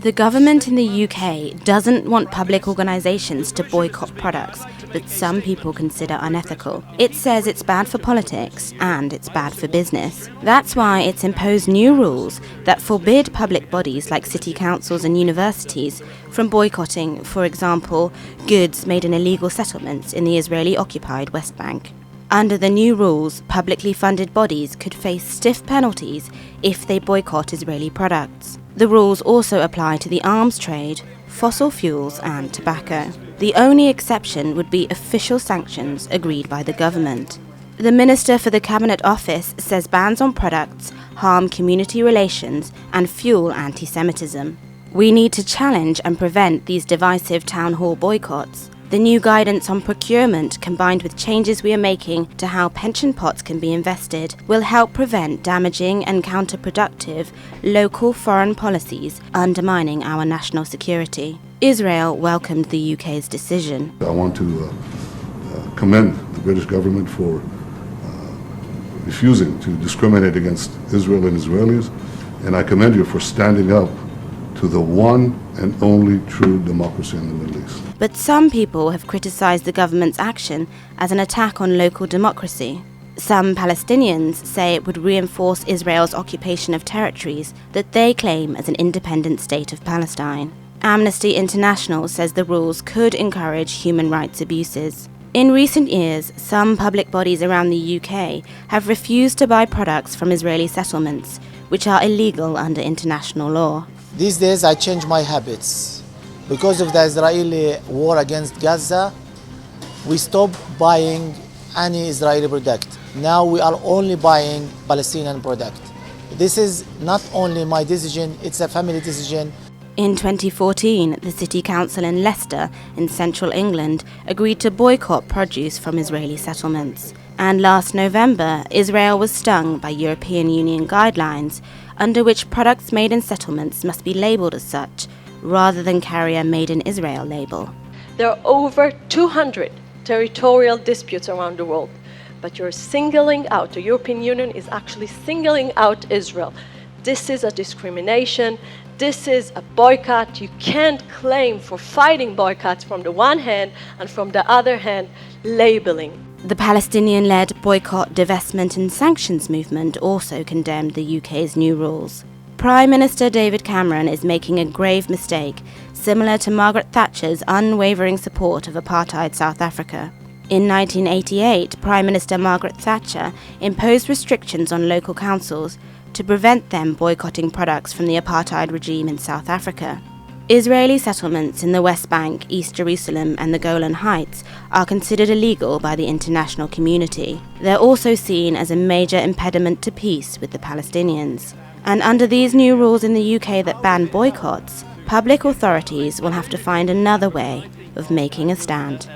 The government in the UK doesn't want public organisations to boycott products that some people consider unethical. It says it's bad for politics and it's bad for business. That's why it's imposed new rules that forbid public bodies like city councils and universities from boycotting, for example, goods made in illegal settlements in the Israeli-occupied West Bank. Under the new rules, publicly funded bodies could face stiff penalties if they boycott Israeli products. The rules also apply to the arms trade, fossil fuels and tobacco. The only exception would be official sanctions agreed by the government. The Minister for the Cabinet Office says bans on products harm community relations and fuel anti-Semitism. We need to challenge and prevent these divisive town hall boycotts. The new guidance on procurement, combined with changes we are making to how pension pots can be invested, will help prevent damaging and counterproductive local foreign policies undermining our national security. Israel welcomed the UK's decision. I want to commend the British government for refusing to discriminate against Israel and Israelis, and I commend you for standing up to the one and only true democracy in the Middle East. But some people have criticised the government's action as an attack on local democracy. Some Palestinians say it would reinforce Israel's occupation of territories that they claim as an independent state of Palestine. Amnesty International says the rules could encourage human rights abuses. In recent years, some public bodies around the UK have refused to buy products from Israeli settlements, which are illegal under international law. These days I change my habits. Because of the Israeli war against Gaza, we stopped buying any Israeli product. Now we are only buying Palestinian product. This is not only my decision, it's a family decision. In 2014, the City Council in Leicester, in central England, agreed to boycott produce from Israeli settlements. And last November, Israel was stung by European Union guidelines, under which products made in settlements must be labelled as such, rather than carry a Made in Israel label. There are over 200 territorial disputes around the world, but you're singling out, the European Union is actually singling out Israel. This is a discrimination. This is a boycott. You can't claim for fighting boycotts from the one hand and from the other hand, labeling. The Palestinian-led boycott, divestment and sanctions movement also condemned the UK's new rules. Prime Minister David Cameron is making a grave mistake, similar to Margaret Thatcher's unwavering support of apartheid South Africa. In 1988, Prime Minister Margaret Thatcher imposed restrictions on local councils to prevent them boycotting products from the apartheid regime in South Africa. Israeli settlements in the West Bank, East Jerusalem and the Golan Heights are considered illegal by the international community. They're also seen as a major impediment to peace with the Palestinians. And under these new rules in the UK that ban boycotts, public authorities will have to find another way of making a stand.